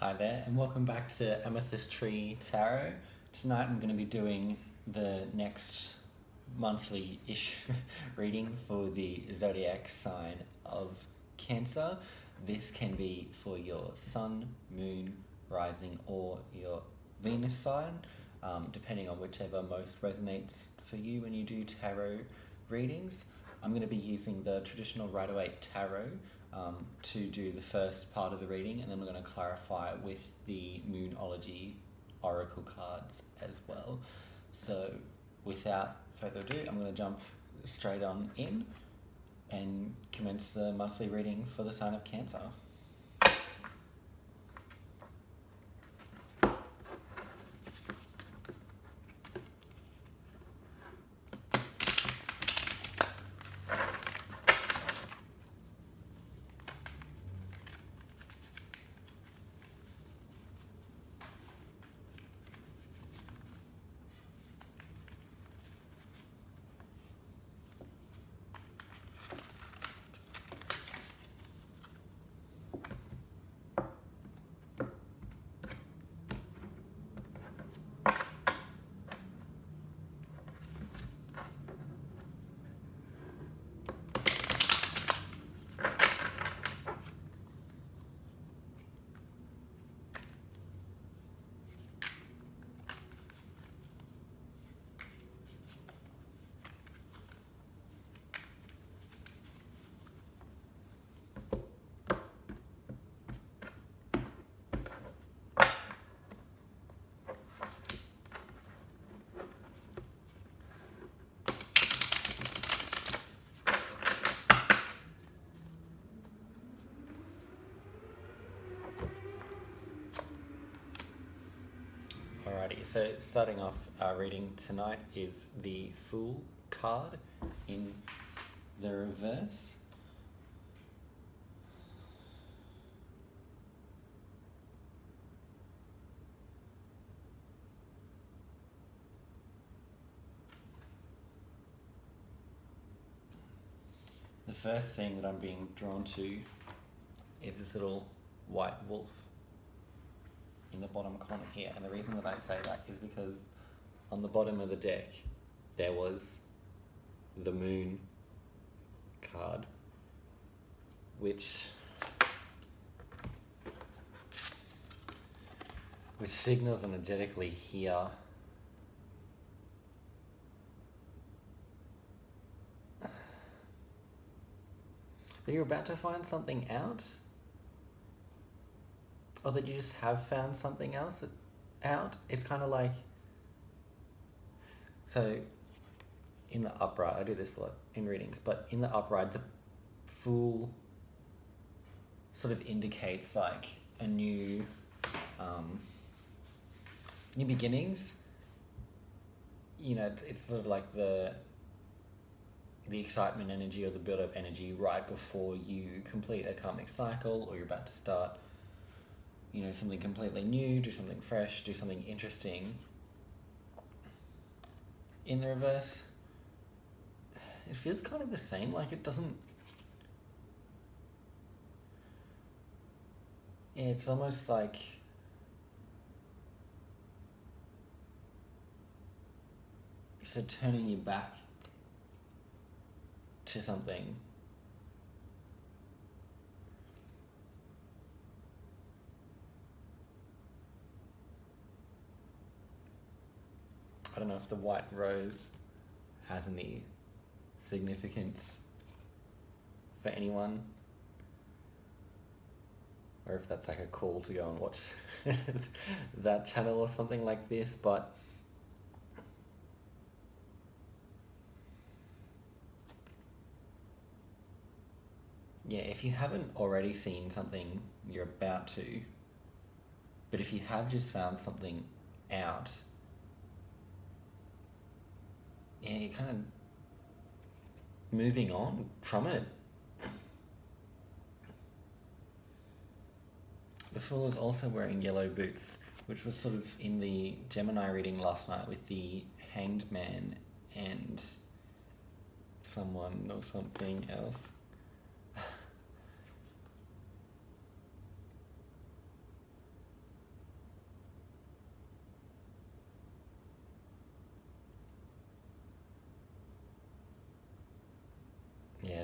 Hi there, and welcome back to Amethyst Tree Tarot. Tonight I'm going to be doing the next monthly-ish reading for the zodiac sign of Cancer. This can be for your Sun, Moon, Rising, or your Venus sign, depending on whichever most resonates for you when you do tarot readings. I'm going to be using the traditional Rider-Waite Tarot to do the first part of the reading, and then we're going to clarify with the Moonology Oracle cards as well. So without further ado, I'm going to jump straight on in and commence the monthly reading for the sign of Cancer. Alrighty, so starting off our reading tonight is the Fool card in the reverse. The first thing that I'm being drawn to is this little white wolf in the bottom corner here, and the reason that I say that is because on the bottom of the deck there was the Moon card, which signals energetically here that you're about to find something out, or that you just have found something else out. It's kind of like, so in the upright, I do this a lot in readings, but in the upright, the Fool sort of indicates like a new beginnings. You know, it's sort of like the excitement energy or the build-up energy right before you complete a karmic cycle, or you're about to start, you know, something completely new, do something fresh, do something interesting. In the reverse, it feels kind of the same, like it doesn't, yeah, it's almost like sort of turning you back to something. I don't know if the white rose has any significance for anyone, or if that's like a call to go and watch that channel or something like this, but yeah, if you haven't already seen something, you're about to, but if you have just found something out, yeah, you're kind of moving on from it. The Fool is also wearing yellow boots, which was sort of in the Gemini reading last night with the Hanged Man and someone or something else.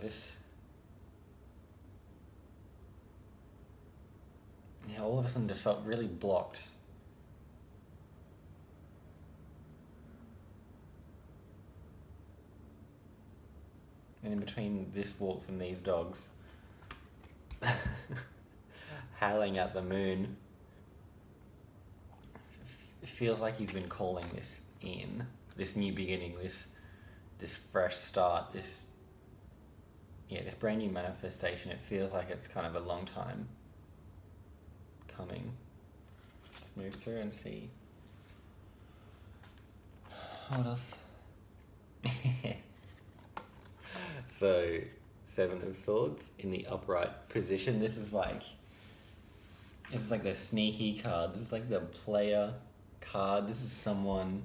this. Yeah, all of a sudden just felt really blocked. And in between this wolf and these dogs howling at the moon, it feels like you've been calling this in, this new beginning, this fresh start, this brand new manifestation. It feels like it's kind of a long time coming. Let's move through and see what else. So, Seven of Swords in the upright position. This is like the sneaky card. This is like the player card. This is someone.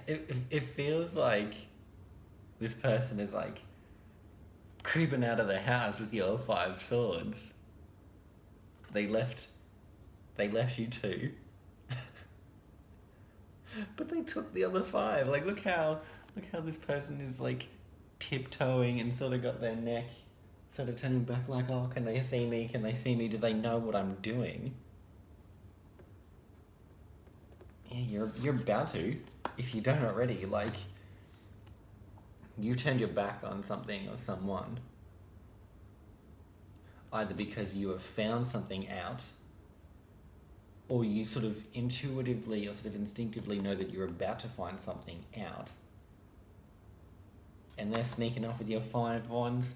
It feels like this person is like creeping out of the house with your 5 swords. They left you 2. But they took the other 5. Like, look how this person is like tiptoeing and sort of got their neck sort of turning back like, oh, can they see me? Can they see me? Do they know what I'm doing? Yeah, you're about to, if you don't already. Like, you turned your back on something or someone, either because you have found something out, or you sort of intuitively or sort of instinctively know that you're about to find something out, and they're sneaking off with your 5 wands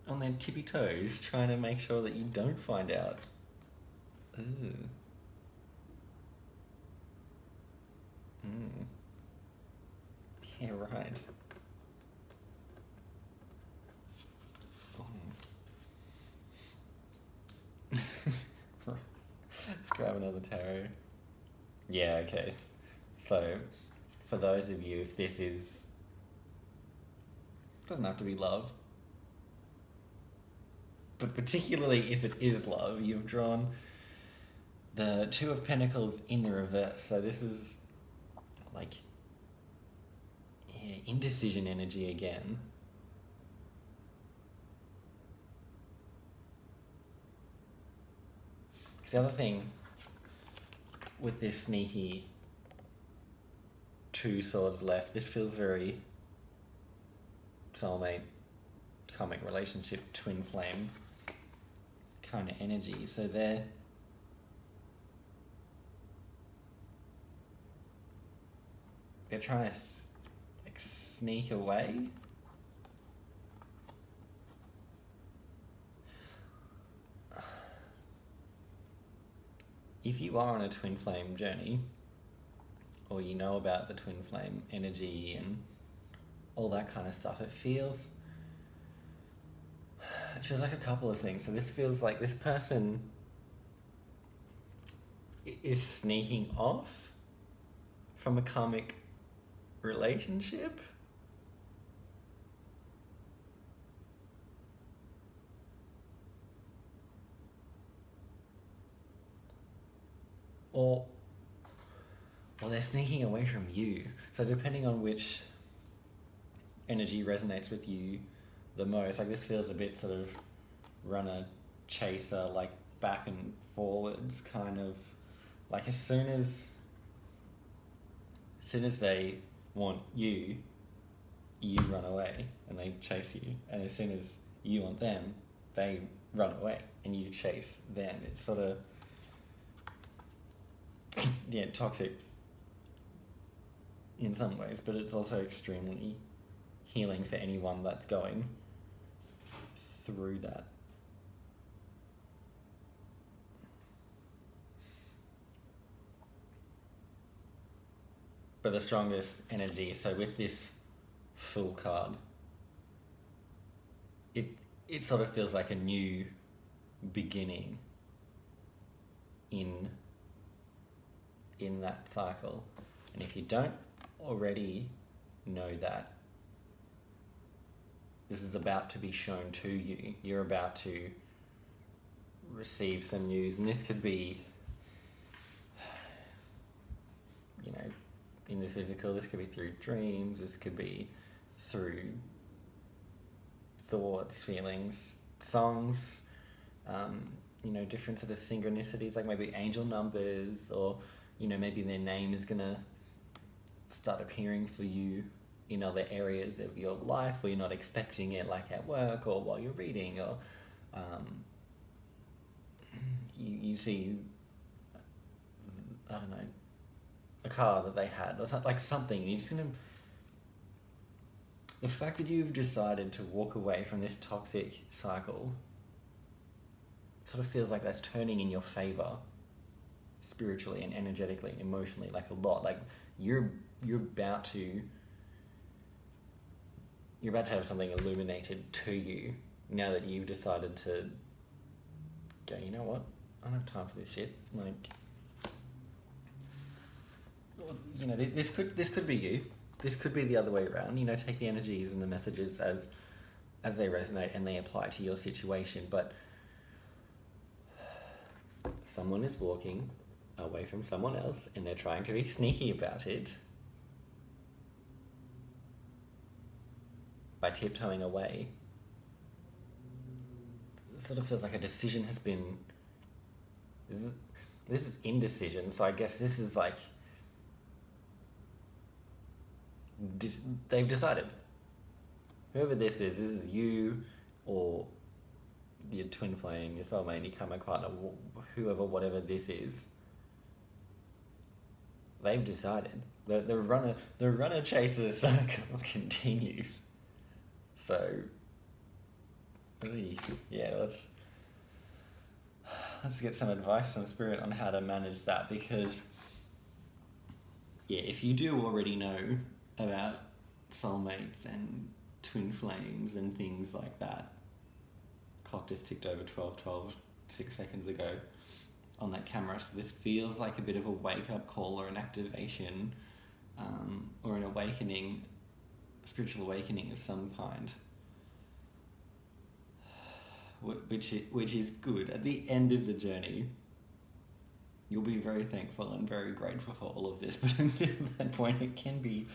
on their tippy toes, trying to make sure that you don't find out. Ooh. Yeah, right. Let's grab another tarot. Yeah, okay. So, for those of you, if this is... doesn't have to be love. But particularly if it is love, you've drawn the 2 of Pentacles in the reverse. So this is like indecision energy again. Because the other thing with this sneaky 2 swords left, this feels very soulmate, karmic relationship, twin flame kind of energy. So they're trying to like sneak away. If you are on a twin flame journey, or you know about the twin flame energy and all that kind of stuff, it feels like a couple of things. So this feels like this person is sneaking off from a karmic relationship. Or they're sneaking away from you. So depending on which energy resonates with you the most, like this feels a bit sort of runner, chaser, like back and forwards kind of, like as soon as they want you, you run away and they chase you. And as soon as you want them, they run away and you chase them. It's sort of, yeah, toxic in some ways, but it's also extremely healing for anyone that's going through that. But the strongest energy, so with this Fool card, it sort of feels like a new beginning in that cycle. And if you don't already know that, this is about to be shown to you. You're about to receive some news, and this could be, in the physical. This could be through dreams. This could be through thoughts, feelings, songs, different sort of synchronicities, like maybe angel numbers, or, maybe their name is going to start appearing for you in other areas of your life where you're not expecting it, like at work or while you're reading, or you see, I don't know, a car that they had, or like something. You're just going to... The fact that you've decided to walk away from this toxic cycle sort of feels like that's turning in your favor spiritually and energetically and emotionally, like a lot. Like you're about to have something illuminated to you now that you've decided to go, you know what, I don't have time for this shit. Like, this could be you. This could be the other way around. Take the energies and the messages as they resonate and they apply to your situation. But someone is walking away from someone else and they're trying to be sneaky about it by tiptoeing away. It sort of feels like a decision has been... This is indecision, so I guess this is like... They've decided. Whoever this is you or your twin flame, your soulmate, your karmic partner, whoever, whatever this is, they've decided. The runner chaser cycle continues. So, yeah, let's get some advice from Spirit on how to manage that, because, yeah, if you do already know about soulmates and twin flames and things like that, clock just ticked over 12, 6 seconds ago on that camera, so this feels like a bit of a wake-up call or an activation, or an awakening, spiritual awakening of some kind, which is good. At the end of the journey, you'll be very thankful and very grateful for all of this, but until that point it can be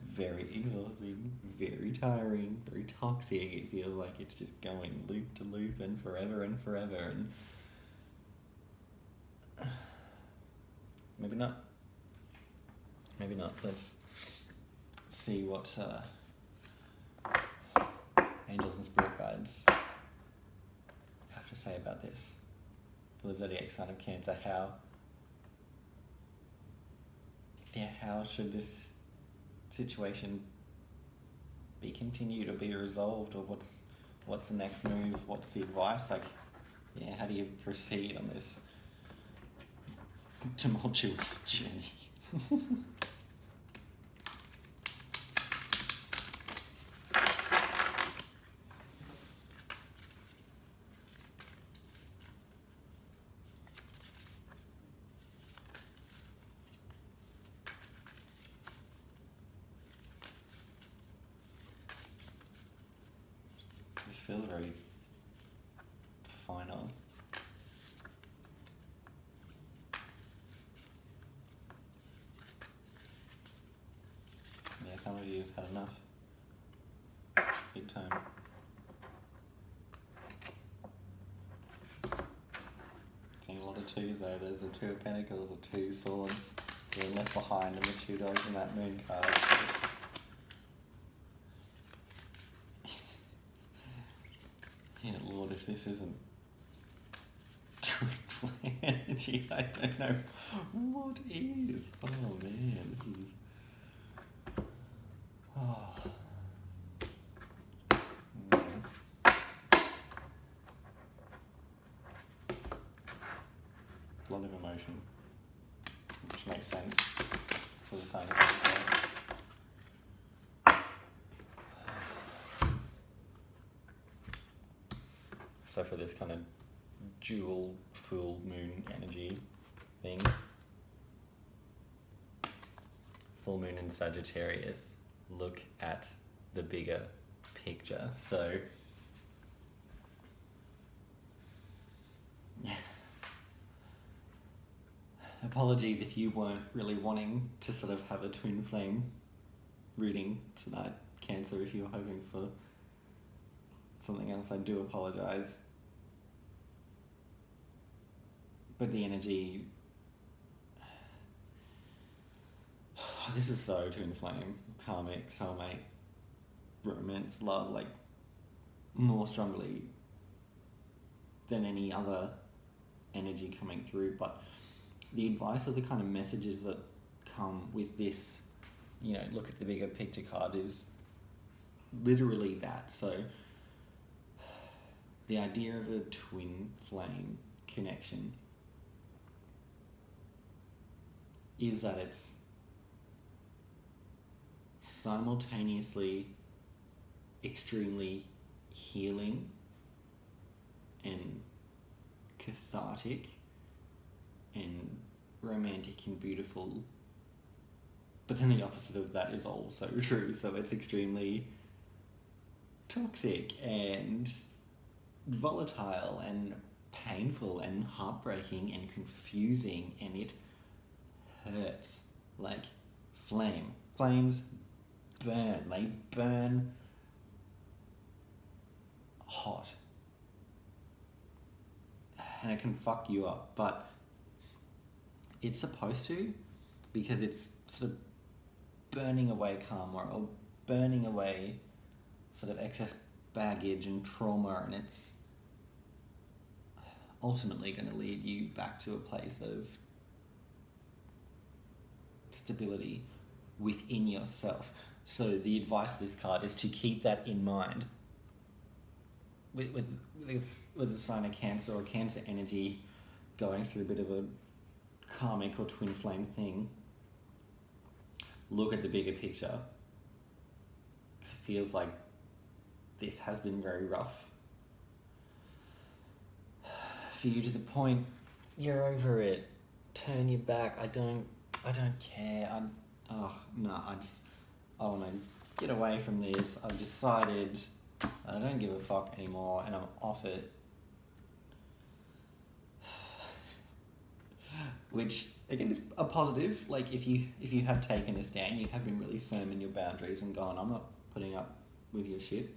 very exhausting, very tiring, very toxic. It feels like it's just going loop to loop and forever, and maybe not. Let's see what angels and spirit guides have to say about this. For the zodiac sign of Cancer, how should this situation be continued or be resolved, or what's the next move? What's the advice? Like, yeah, how do you proceed on this tumultuous journey? This feels very final. Yeah, some of you have had enough. Big time. Seeing a lot of twos though. There's a two of pentacles, a two swords, they're left behind, and the two dogs in that moon card. Yeah, Lord, if this isn't twin flame energy, I don't know what is. Oh man, this is... Oh. Man. A lot of emotion, which makes sense for the sign of Cancer. So for this kind of dual full moon energy thing, full moon in Sagittarius, look at the bigger picture. So apologies if you weren't really wanting to sort of have a twin flame reading tonight, Cancer. If you were hoping for something else, I do apologise. But the energy, this is so twin flame, karmic, soulmate, romance, love, like more strongly than any other energy coming through. But the advice or the kind of messages that come with this, you know, look at the bigger picture card, is literally that. So the idea of a twin flame connection is that it's simultaneously extremely healing and cathartic and romantic and beautiful, but then the opposite of that is also true. So it's extremely toxic and volatile and painful and heartbreaking and confusing, and it hurts like flame. Flames burn. They burn hot. And it can fuck you up, but it's supposed to, because it's sort of burning away karma or burning away sort of excess baggage and trauma, and it's ultimately going to lead you back to a place of stability within yourself. So the advice of this card is to keep that in mind. With a sign of Cancer or Cancer energy going through a bit of a karmic or twin flame thing, look at the bigger picture. It feels like this has been very rough for you, to the point you're over it. Turn your back. I don't care. I want to get away from this. I've decided I don't give a fuck anymore, and I'm off it. Which again is a positive. Like if you have taken a stand, you have been really firm in your boundaries and gone, I'm not putting up with your shit.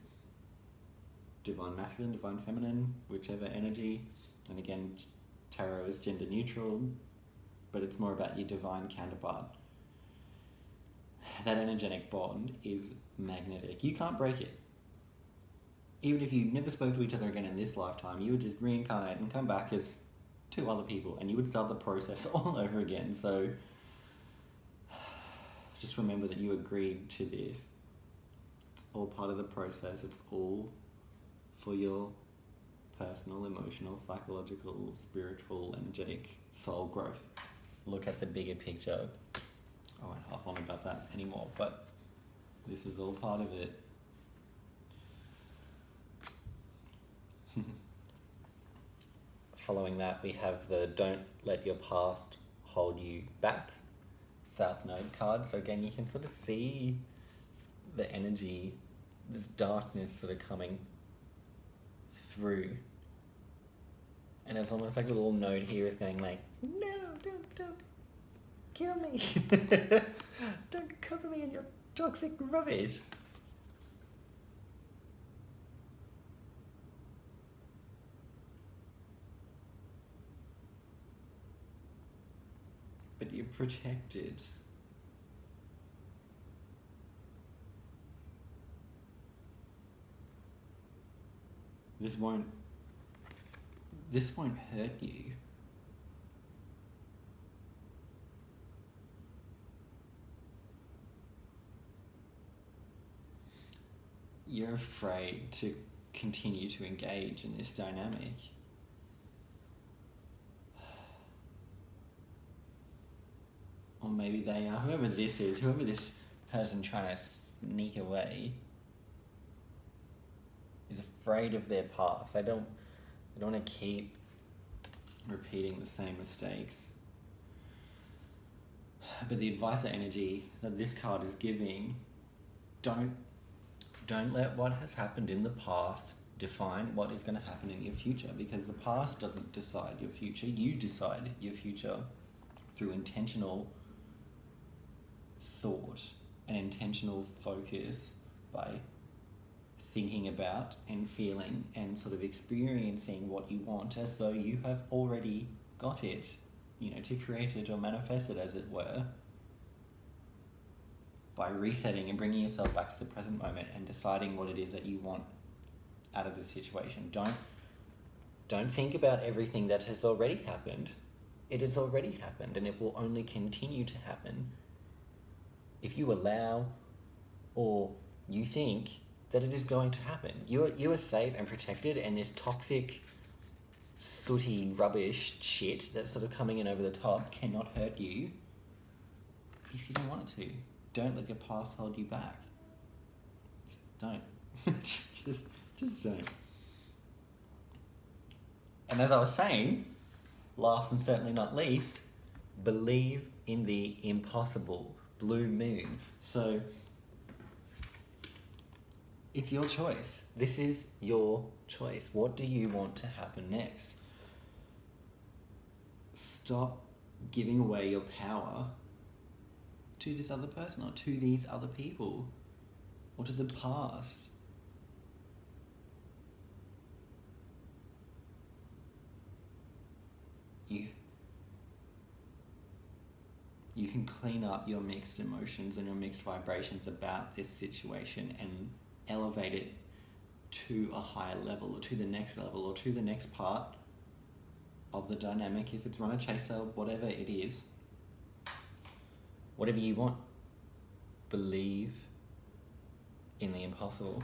Divine masculine, divine feminine, whichever energy. And again, tarot is gender neutral, but it's more about your divine counterpart. That energetic bond is magnetic. You can't break it. Even if you never spoke to each other again in this lifetime, you would just reincarnate and come back as two other people, and you would start the process all over again. So just remember that you agreed to this. It's all part of the process. It's all for your personal, emotional, psychological, spiritual, energetic soul growth. Look at the bigger picture. I won't hop on about that anymore, but this is all part of it. Following that, we have the Don't Let Your Past Hold You Back South Node card. So again, you can sort of see the energy, this darkness sort of coming through. And it's almost like the little node here is going like, no, don't kill me. Don't cover me in your toxic rubbish. But you're protected. This won't hurt you. You're afraid to continue to engage in this dynamic. Or maybe they are, whoever this person trying to sneak away is afraid of their past. They don't want to keep repeating the same mistakes. But the advisor energy that this card is giving, don't let what has happened in the past define what is going to happen in your future, because the past doesn't decide your future. You decide your future. through intentional thought and intentional focus by thinking about and feeling and sort of experiencing what you want as though you have already got it, to create it or manifest it, as it were, by resetting and bringing yourself back to the present moment and deciding what it is that you want out of the situation. Don't think about everything that has already happened. It has already happened, and it will only continue to happen if you allow or you think that it is going to happen. You are safe and protected, and this toxic, sooty rubbish shit that's sort of coming in over the top cannot hurt you if you don't want it to. Don't let your past hold you back. Just don't. just don't. And as I was saying, last and certainly not least, believe in the impossible. Blue moon. So it's your choice. This is your choice. What do you want to happen next? Stop giving away your power to this other person or to these other people or to the past. You can clean up your mixed emotions and your mixed vibrations about this situation and elevate it to a higher level or to the next level or to the next part of the dynamic. If it's runner chaser, whatever it is, whatever you want, believe in the impossible.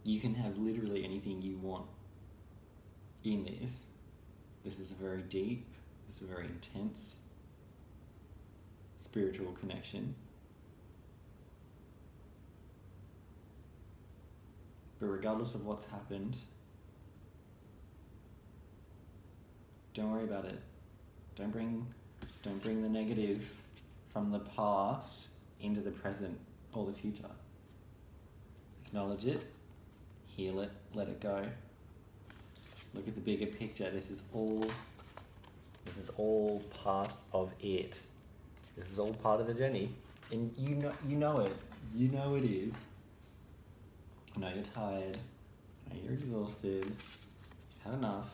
You can have literally anything you want in this. This is a very deep, this is a very intense spiritual connection. But regardless of what's happened, don't worry about it. Don't bring the negative from the past into the present or the future. Acknowledge it, heal it, let it go. Look at the bigger picture. This is all part of it. This is all part of the journey. And you know it. You know it is. I know you're tired. I know you're exhausted. You've had enough.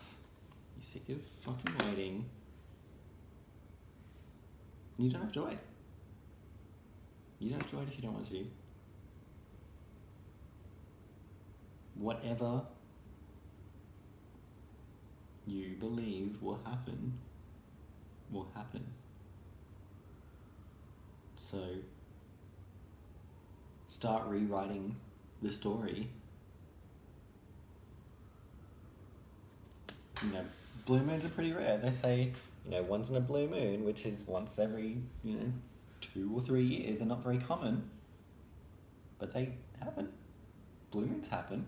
You're sick of fucking waiting. You don't have to wait. You don't have to wait if you don't want to. Whatever you believe will happen, will happen. So start rewriting the story. Blue moons are pretty rare. They say, once in a blue moon, which is once every, 2 or 3 years. They're not very common, but they happen. Blue moons happen.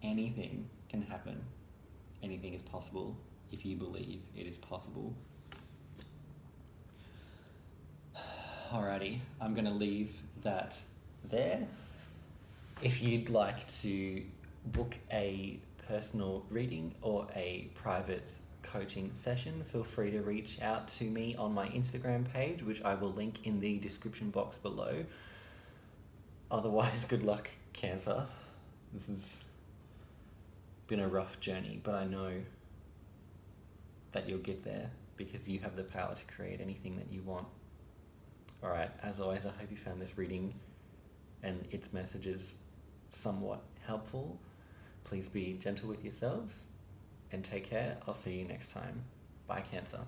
Anything can happen. Anything is possible if you believe it is possible. Alrighty, I'm going to leave that there. If you'd like to book a personal reading or a private coaching session, feel free to reach out to me on my Instagram page, which I will link in the description box below. Otherwise, good luck, Cancer. This has been a rough journey, but I know that you'll get there because you have the power to create anything that you want. Alright, as always, I hope you found this reading and its messages somewhat helpful. Please be gentle with yourselves and take care. I'll see you next time. Bye, Cancer.